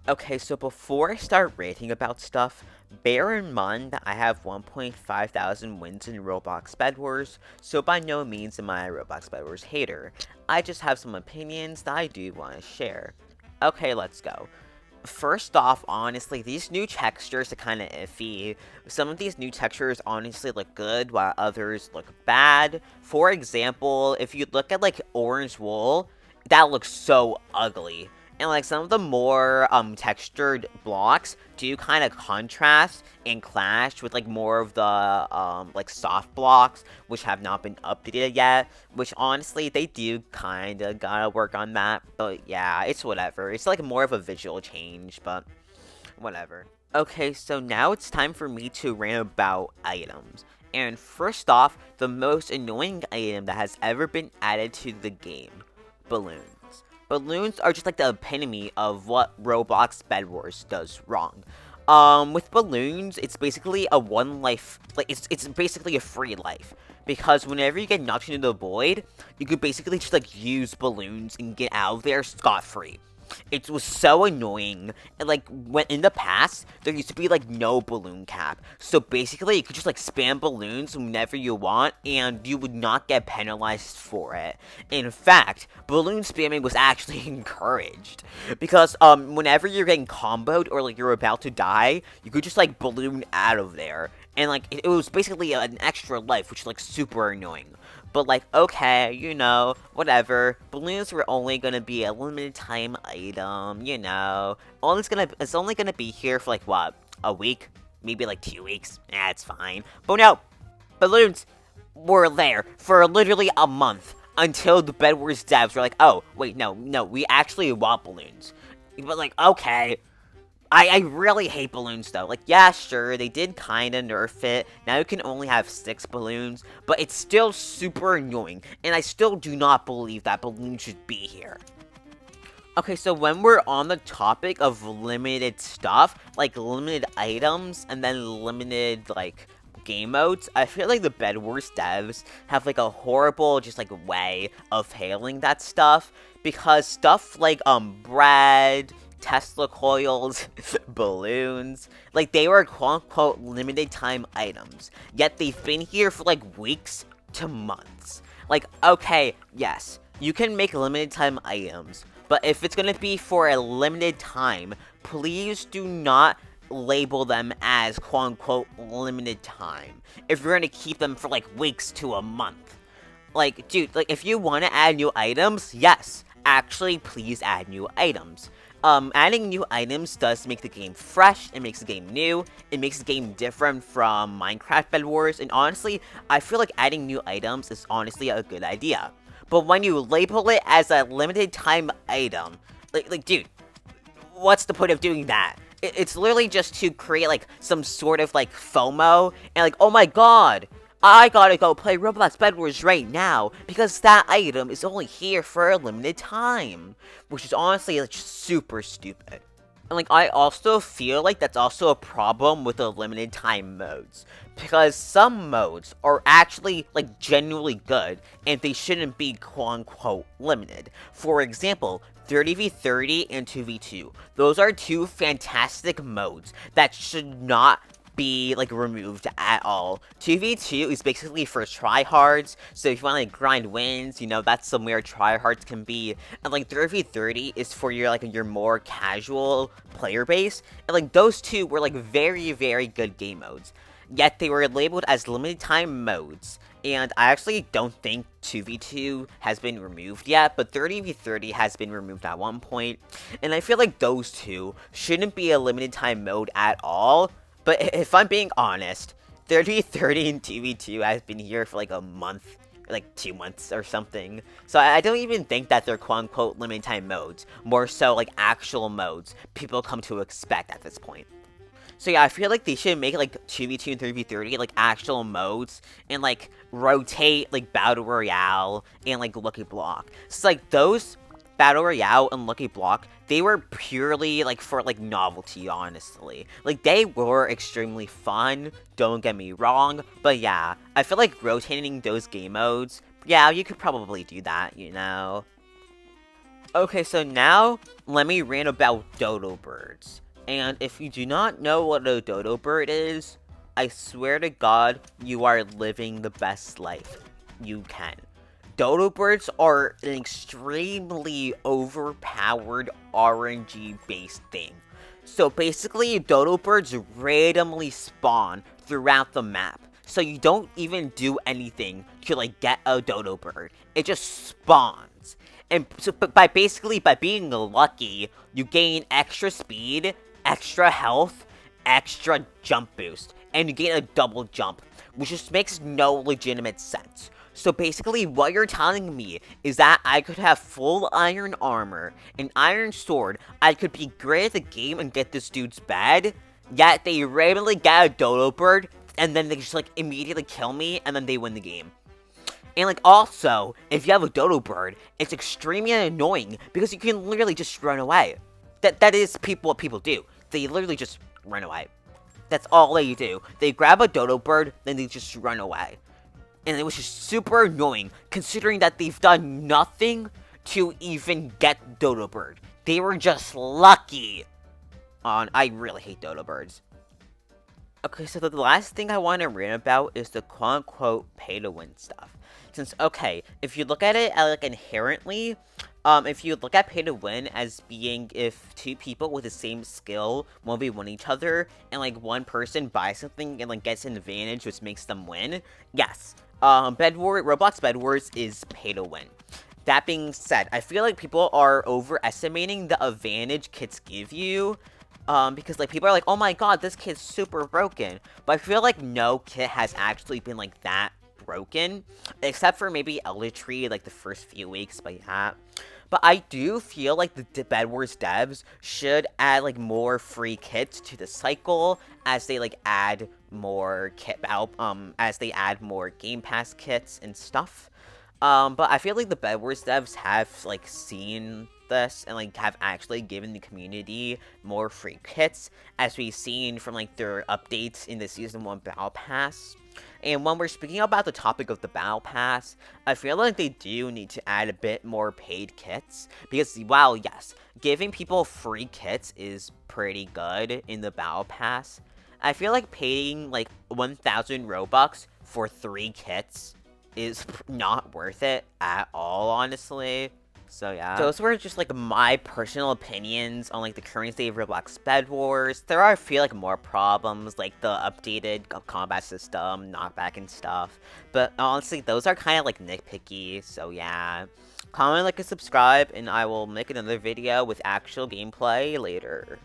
Okay, so before I start ranting about stuff, bear in mind that I have 1.5 thousand wins in Roblox Bedwars, so by no means am I a Roblox Bedwars hater. I just have some opinions that I do want to share. Okay, let's go. First off, honestly, these new textures are kind of iffy. Some of these new textures honestly look good, while others look bad. For example, if you look at, like, orange wool, that looks so ugly. And, like, some of the more, textured blocks do kind of contrast and clash with, like, more of the, like, soft blocks, which have not been updated yet. Which, honestly, they do kind of gotta work on that. But, yeah, it's whatever. It's, like, more of a visual change, but whatever. Okay, so now it's time for me to rant about items. And first off, the most annoying item that has ever been added to the game. Balloons. Balloons are just like the epitome of what Roblox Bedwars does wrong. With balloons, it's basically a one life, like, it's basically a free life. Because whenever you get knocked into the void, you could basically just, like, use balloons and get out of there scot-free. It was so annoying, and, like, when in the past, there used to be, like, no balloon cap. So basically, you could just, like, spam balloons whenever you want, and you would not get penalized for it. In fact, balloon spamming was actually encouraged. Because, whenever you're getting comboed, or, like, you're about to die, you could just, like, balloon out of there. And, like, it was basically an extra life, which is, like, super annoying. But, like, okay, whatever. Balloons were only gonna be a limited time item, it's only gonna be here for, like, what, a week? Maybe, like, 2 weeks? It's fine. But no! Balloons were there for literally a month until the Bedwars devs were like, oh, wait, no, we actually want balloons. But, like, okay. I really hate balloons, though. Like, yeah, sure, they did kinda nerf it. Now you can only have 6 balloons, but it's still super annoying, and I still do not believe that balloons should be here. Okay, so when we're on the topic of limited stuff, like limited items, and then limited, like, game modes, I feel like the Bedwars devs have, like, a horrible, just, like, way of handling that stuff, because stuff like, bread, Tesla coils, balloons, like, they were quote-unquote limited time items, yet they've been here for, like, weeks to months. Like, okay, yes, you can make limited time items, but if it's gonna be for a limited time, please do not label them as quote-unquote limited time, if you're gonna keep them for, like, weeks to a month. Like, dude, like, if you want to add new items, yes, actually, please add new items. Adding new items does make the game fresh, it makes the game new, it makes the game different from Minecraft Bed Wars, and honestly, I feel like adding new items is honestly a good idea. But when you label it as a limited time item, like dude, what's the point of doing that? It's literally just to create, like, some sort of, like, FOMO, and, like, oh my god, I gotta go play Roblox Bedwars right now, because that item is only here for a limited time. Which is honestly, like, super stupid. And, like, I also feel like that's also a problem with the limited time modes. Because some modes are actually, like, genuinely good, and they shouldn't be quote-unquote limited. For example, 30v30 and 2v2. Those are two fantastic modes that should not be, like, removed at all. 2v2 is basically for tryhards, so if you want to, like, grind wins, that's somewhere tryhards can be. And, like, 30v30 is for your, like, your more casual player base. And, like, those two were, like, very, very good game modes. Yet they were labeled as limited time modes. And I actually don't think 2v2 has been removed yet, but 30v30 has been removed at one point. And I feel like those two shouldn't be a limited time mode at all. But if I'm being honest, 30v30 and 2v2 has been here for, like, a month, or, like, 2 months or something. So I don't even think that they're quote-unquote limited time modes. More so, like, actual modes people come to expect at this point. So yeah, I feel like they should make, like, 2v2 and 3v30, like, actual modes, and, like, rotate, like, Battle Royale, and, like, Lucky Block. So, like, those Battle Royale and Lucky Block, they were purely, like, for, like, novelty, honestly. Like, they were extremely fun, don't get me wrong, but yeah, I feel like rotating those game modes, yeah, you could probably do that, Okay, so now let me rant about Dodo Birds. And if you do not know what a Dodo Bird is, I swear to God, you are living the best life you can. Dodo Birds are an extremely overpowered RNG based thing. So basically, Dodo Birds randomly spawn throughout the map. So you don't even do anything to like get a Dodo Bird. It just spawns. And so by being lucky, you gain extra speed, extra health, extra jump boost, and you gain a double jump, which just makes no legitimate sense. So basically, what you're telling me is that I could have full iron armor, an iron sword, I could be great at the game and get this dude's bed, yet they randomly get a Dodo Bird, and then they just like immediately kill me, and then they win the game. And like also, if you have a Dodo Bird, it's extremely annoying because you can literally just run away. That is what people do. They literally just run away. That's all they do. They grab a Dodo Bird, then they just run away. And it was just super annoying, considering that they've done nothing to even get Dodo Bird. They were just lucky. I really hate Dodo Birds. Okay, so the last thing I want to rant about is the quote-unquote pay-to-win stuff. Since, okay, if you look at it like inherently, if you look at pay-to-win as being if two people with the same skill 1v1 each other, and like one person buys something and like gets an advantage which makes them win, yes, Roblox Bedwars is pay-to-win. That being said, I feel like people are overestimating the advantage kits give you, because, like, people are like, oh my god, this kit's super broken. But I feel like no kit has actually been, like, that broken. Except for maybe Elder Tree, like, the first few weeks, but yeah. But I do feel like the Bedwars devs should add, like, more free kits to the cycle as they, like, add more as they add more Game Pass kits and stuff. But I feel like the Bedwars devs have, like, seen this and like have actually given the community more free kits, as we've seen from like their updates in the Season 1 Battle Pass. And when we're speaking about the topic of the Battle Pass, I feel like they do need to add a bit more paid kits, because while yes, giving people free kits is pretty good in the Battle Pass, I feel like paying like 1,000 Robux for 3 kits is not worth it at all, honestly. So yeah, those were just like my personal opinions on like the current state of Roblox Bedwars. There are a few like more problems, like the updated combat system, knockback and stuff. But honestly, those are kind of like nitpicky. So yeah, comment, like, and subscribe, and I will make another video with actual gameplay later.